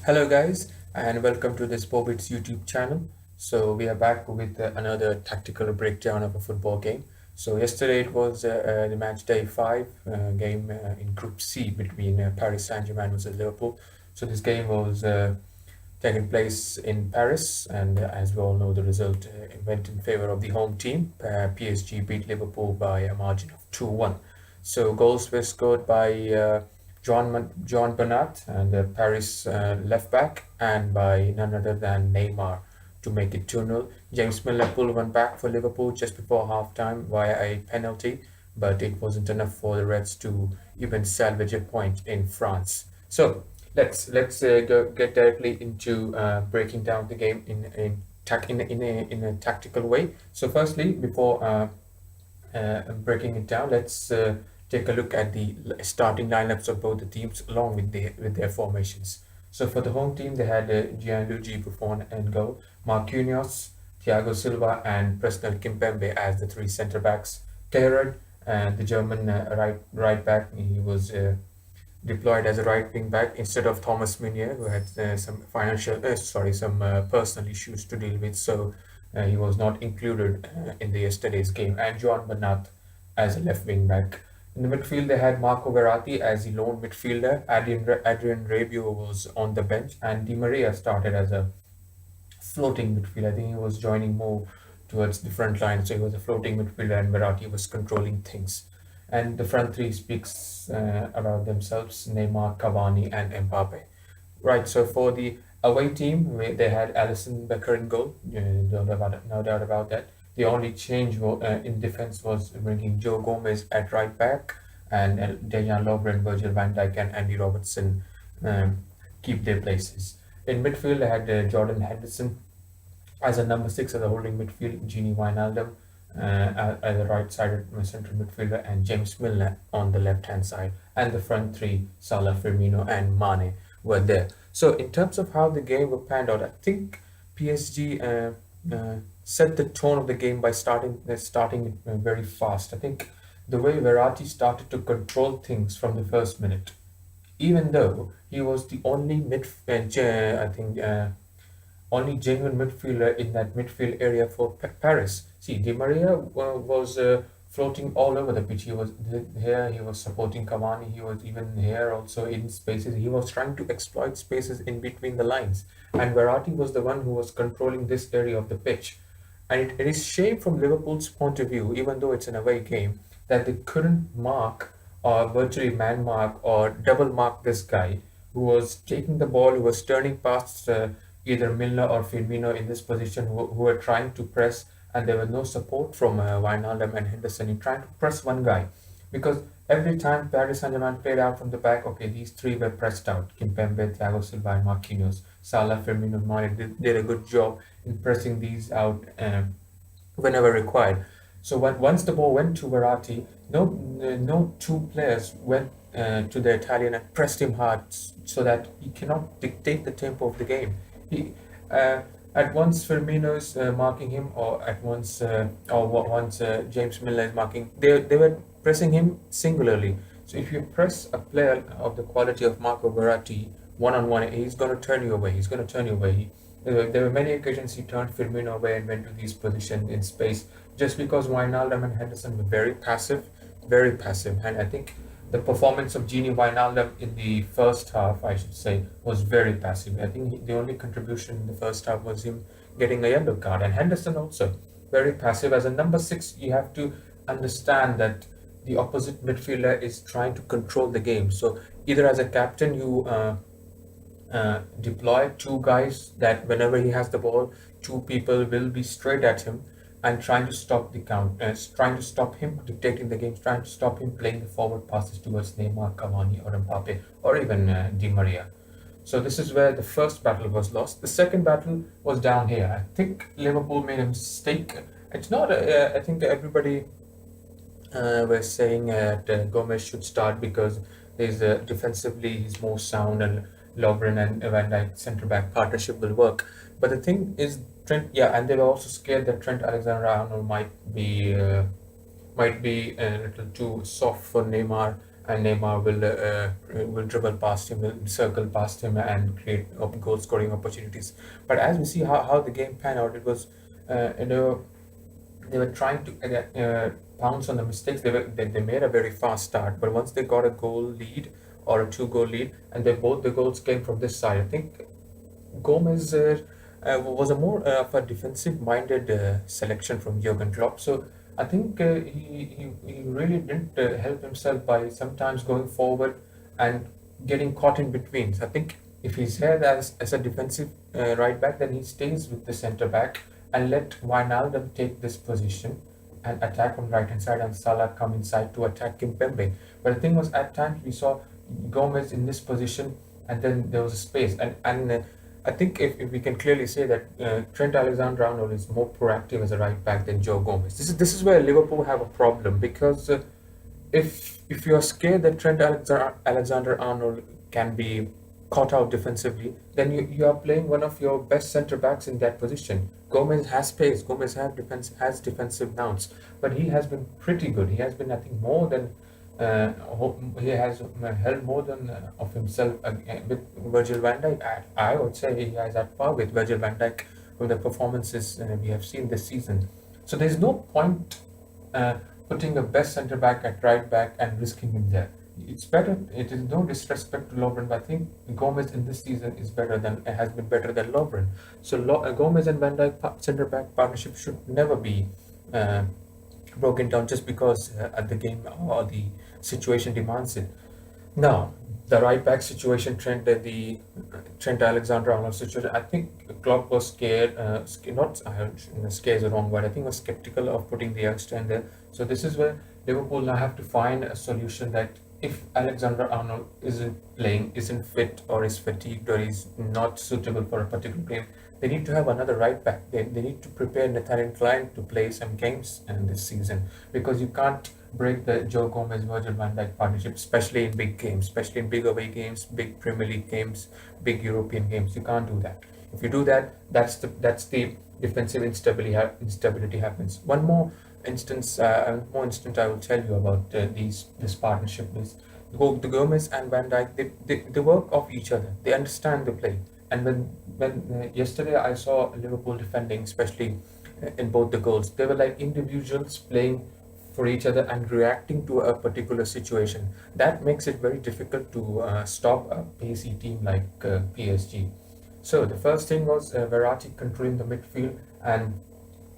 Hello, guys, and welcome to this Bobit's YouTube channel. So we are back with another tactical breakdown of a football game. So yesterday it was the match day five game in Group C between Paris Saint-Germain versus Liverpool. So this game was taking place in Paris, and as we all know, the result went in favor of the home team. PSG beat Liverpool by a margin of 2-1. So goals were scored by John Bernat and the Paris left back, and by none other than Neymar to make it 2-0. James Milner pulled one back for Liverpool just before halftime via a penalty, but it wasn't enough for the Reds to even salvage a point in France. So let's get directly into breaking down the game in a tactical way. So firstly, before breaking it down, let's take a look at the starting lineups of both the teams along with their formations. So for the home team, they had Gianluigi Buffon in goal, Marquinhos, Thiago Silva, and Presnel Kimpembe as the three centre backs. Kehrer, the German right back, he was deployed as a right wing back instead of Thomas Meunier, who had some personal issues to deal with. So he was not included in the yesterday's game. And Joan Bernat as a left wing back. In the midfield, they had Marco Verratti as the lone midfielder. Adrian Rabiot was on the bench, and Di Maria started as a floating midfielder. I think he was joining more towards the front line, so he was a floating midfielder, and Verratti was controlling things. And the front three speaks about themselves: Neymar, Cavani, and Mbappe. Right. So for the away team, they had Alisson Becker in goal. No doubt about that. The only change in defense was bringing Joe Gomez at right back, and Dejan Lovren, Virgil van Dijk, and Andy Robertson um, keep their places. In midfield, they had Jordan Henderson as a number six as a holding midfield, Gini Wijnaldum as a right-sided central midfielder, and James Milner on the left-hand side. And the front three, Salah, Firmino, and Mane, were there. So in terms of how the game will pan out, I think PSG set the tone of the game by starting it very fast. I think the way Verratti started to control things from the first minute, even though he was the only only genuine midfielder in that midfield area for Paris. See, Di Maria was floating all over the pitch. He was here, he was supporting Cavani, he was even here also in spaces. He was trying to exploit spaces in between the lines. And Verratti was the one who was controlling this area of the pitch. And it is shame from Liverpool's point of view, even though it's an away game, that they couldn't mark or virtually man mark or double mark this guy who was taking the ball, who was turning past either Milner or Firmino in this position, who were trying to press, and there was no support from Wijnaldum and Henderson in trying to press one guy. Because every time Paris Saint-Germain played out from the back, okay, these three were pressed out: Kimpembe, Thiago Silva, and Marquinhos. Salah, Firmino, Mane did a good job in pressing these out whenever required. So once the ball went to Verratti, no two players went to the Italian and pressed him hard so that he cannot dictate the tempo of the game. He at once Firmino is marking him, or once James Milner is marking, they were pressing him singularly. So if you press a player of the quality of Marco Verratti one on one, he's going to turn you away. He's going to turn you away. There were many occasions he turned Firmino away and went to these positions in space just because Wijnaldum and Henderson were very passive, very passive. And I think the performance of Gini Wijnaldum in the first half, I should say, was very passive. I think the only contribution in the first half was him getting a yellow card. And Henderson also very passive. As a number six, you have to understand that the opposite midfielder is trying to control the game. So either as a captain, you deploy two guys that whenever he has the ball, two people will be straight at him and trying to stop the count, trying to stop him dictating the game, trying to stop him playing the forward passes towards Neymar, Cavani, or Mbappe, or even Di Maria. So this is where the first battle was lost. The second battle was down here. I think Liverpool made a mistake. It's not. I think everybody was saying that Gomez should start because he's defensively he's more sound, and Lovren and Van Dijk centre back partnership will work. But the thing is, Trent, yeah, and they were also scared that Trent Alexander-Arnold might be a little too soft for Neymar and Neymar will dribble past him, will circle past him, and create goal scoring opportunities. But as we see how the game panned out, it was you know, they were trying to pounce on the mistakes. They made a very fast start, but once they got a goal lead or a two-goal lead, and they both the goals came from this side. I think Gomez was a more of a defensive-minded selection from Jurgen Klopp. So I think he really didn't help himself by sometimes going forward and getting caught in between. So I think if he's here as a defensive right back, then he stays with the centre back and let Wijnaldum take this position and attack on right hand side, and Salah come inside to attack Kimpembe. But the thing was, at times we saw Gomez in this position, and then there was a space, and I think if we can clearly say that Trent Alexander-Arnold is more proactive as a right back than Joe Gomez. This is where Liverpool have a problem, because if you're scared that Trent Alexander-Arnold can be caught out defensively, then you are playing one of your best centre backs in that position. Gomez has pace. Gomez has defensive nouns, but he has been pretty good. He has been, I think, more than he has held more than of himself with Virgil van Dijk. I would say he has at par with Virgil van Dijk from the performances we have seen this season. So there's no point putting a best centre back at right back and risking him there. It's better. It is no disrespect to Lovren, but I think Gomez in this season is better than has been better than Lovren. So Gomez and Van Dijk centre back partnership should never be uh, broken down just because the game or the situation demands it. Now, the right back situation, the Trent Alexander-Arnold situation. I think Klopp was scared. Not scared is the wrong word. I think was skeptical of putting the youngster in there. So this is where Liverpool now have to find a solution that if Alexander-Arnold isn't playing, isn't fit, or is fatigued, or is not suitable for a particular game, they need to have another right back. They need to prepare Nathaniel Klein to play some games in this season, because you can't break the Joe Gomez Virgil van Dijk partnership, especially in big games, especially in big away games, big Premier League games, big European games. You can't do that. If you do that, that's the defensive instability happens. More instance I will tell you about this partnership is the Gomez and Van Dijk. They work off each other. They understand the play. And when yesterday I saw Liverpool defending, especially in both the goals, they were like individuals playing for each other and reacting to a particular situation. That makes it very difficult to stop a pacey team like PSG. So the first thing was Verratti controlling the midfield, and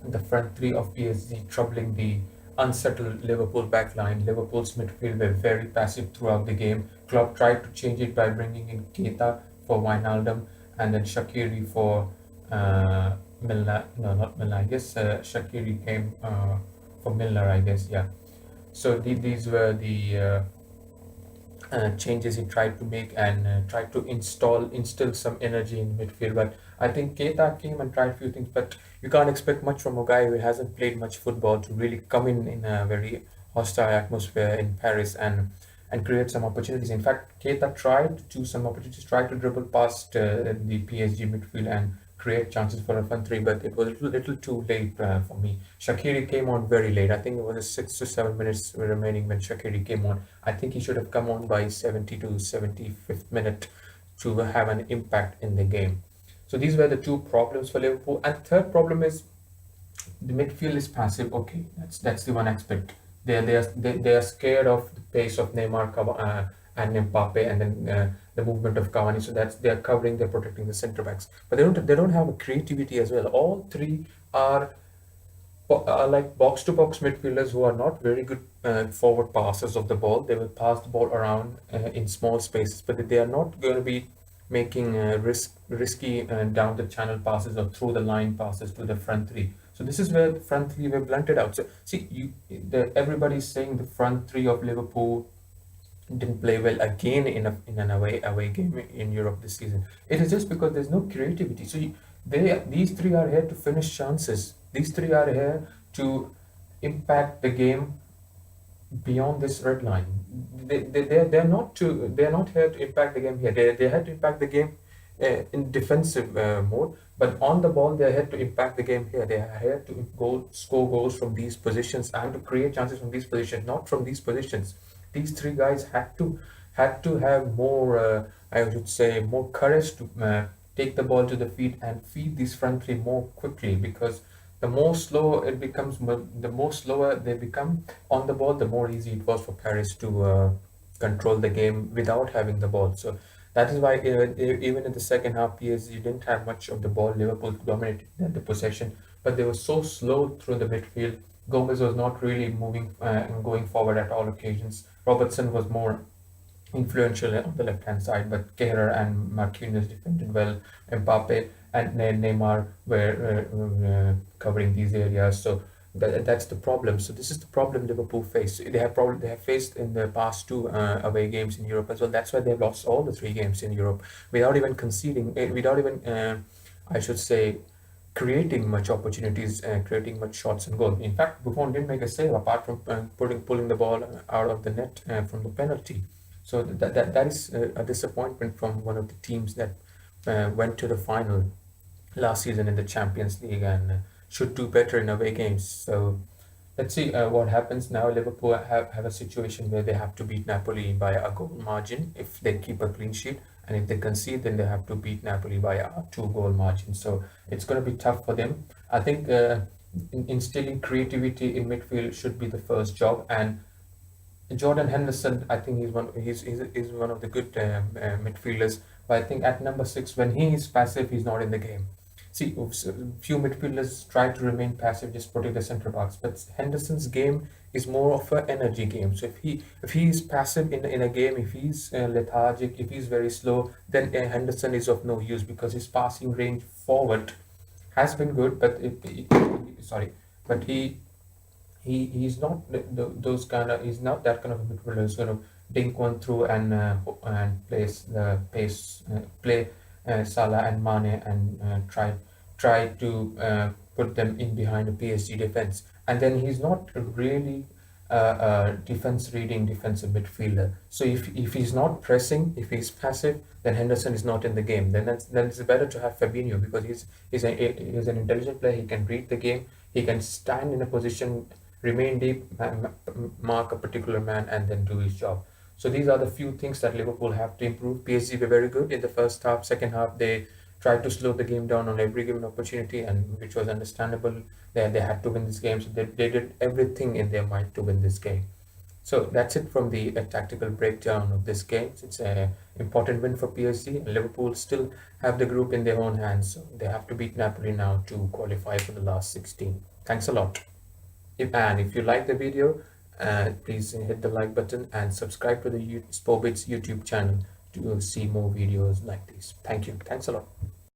the front three of PSG troubling the unsettled Liverpool backline. Liverpool's midfield were very passive throughout the game. Klopp tried to change it by bringing in Keita for Wijnaldum, and then Shaqiri for Milner. No, not Milner. I guess Shaqiri came for Milner, I guess. Yeah. So these were the changes he tried to make, and tried to instill some energy in midfield. But I think Keita came and tried a few things, but you can't expect much from a guy who hasn't played much football to really come in a very hostile atmosphere in Paris and create some opportunities. In fact, Keita tried to choose some opportunities, tried to dribble past the PSG midfield and create chances for a front three, but it was a little too late for me. Shaqiri came on very late. I think it was 6 to 7 minutes remaining when Shaqiri came on. I think he should have come on by 70 to 75th minute to have an impact in the game. So these were the two problems for Liverpool. And third problem is the midfield is passive. Okay, that's the one aspect. They are scared of the pace of Neymar, and Mbappe, and then the movement of Cavani. So that's they are covering, they're protecting the centre backs, but they don't have a creativity as well. All three are like box to box midfielders who are not very good forward passers of the ball. They will pass the ball around in small spaces, but they are not going to be making risky down the channel passes or through the line passes to the front three. So this is where the front three were blunted out. So see, everybody's saying the front three of Liverpool didn't play well again in an away game in Europe this season. It is just because there's no creativity. So these three are here to finish chances. These three are here to impact the game beyond this red line. They're not here to impact the game here. They're here to impact the game in defensive mode, but on the ball they're here to impact the game here. They are here to score goals from these positions and to create chances from these positions, not from these positions. these three guys had to have more, I would say, more courage to take the ball to the feet and feed these front three more quickly, because the more slower they become on the ball, the more easy it was for Paris to control the game without having the ball. So that is why even in the second half, PSG didn't have much of the ball. Liverpool dominated the possession, but they were so slow through the midfield. Gomez was not really moving and going forward at all occasions. Robertson was more influential on the left-hand side, but Kehrer and Marquinhos defended well. Mbappe and Neymar were covering these areas. So that's the problem. So this is the problem Liverpool face. They have faced in the past two away games in Europe as well. That's why they've lost all the three games in Europe without even conceding, without even I should say creating much opportunities, creating much shots and goal. In fact, Buffon didn't make a save apart from pulling the ball out of the net from the penalty. So that is a disappointment from one of the teams that went to the final last season in the Champions League and should do better in away games. So let's see what happens now. Liverpool have a situation where they have to beat Napoli by a goal margin if they keep a clean sheet, and if they concede, then they have to beat Napoli by a two-goal margin. So it's going to be tough for them. I think instilling creativity in midfield should be the first job, and Jordan Henderson, I think he's one of the good midfielders. But I think at number 6, when he is passive, he's not in the game. See, few midfielders try to remain passive, just protect the centre backs. But Henderson's game is more of an energy game. So if he is passive in a game, if he's lethargic, if he's very slow, then Henderson is of no use, because his passing range forward has been good, but sorry, but he's not those kind of he's not that kind of a midfielder who's going to dink one through and place the pace play Salah and Mane and try to put them in behind a PSG defense. And then he's not really defense reading defensive midfielder. So if he's not pressing, if he's passive, then Henderson is not in the game. Then it's better to have Fabinho, because he's an intelligent player. He can read the game. He can stand in a position, remain deep, mark a particular man, and then do his job. So these are the few things that Liverpool have to improve. PSG were very good in the first half. Second half, they tried to slow the game down on every given opportunity, and which was understandable. They had to win this game, so they did everything in their might to win this game. So that's it from the tactical breakdown of this game. It's an important win for PSG. Liverpool still have the group in their own hands. So they have to beat Napoli now to qualify for the last 16. Thanks a lot. If you like the video, please hit the like button and subscribe to the Sportbits YouTube channel to see more videos like these. Thank you. Thanks a lot.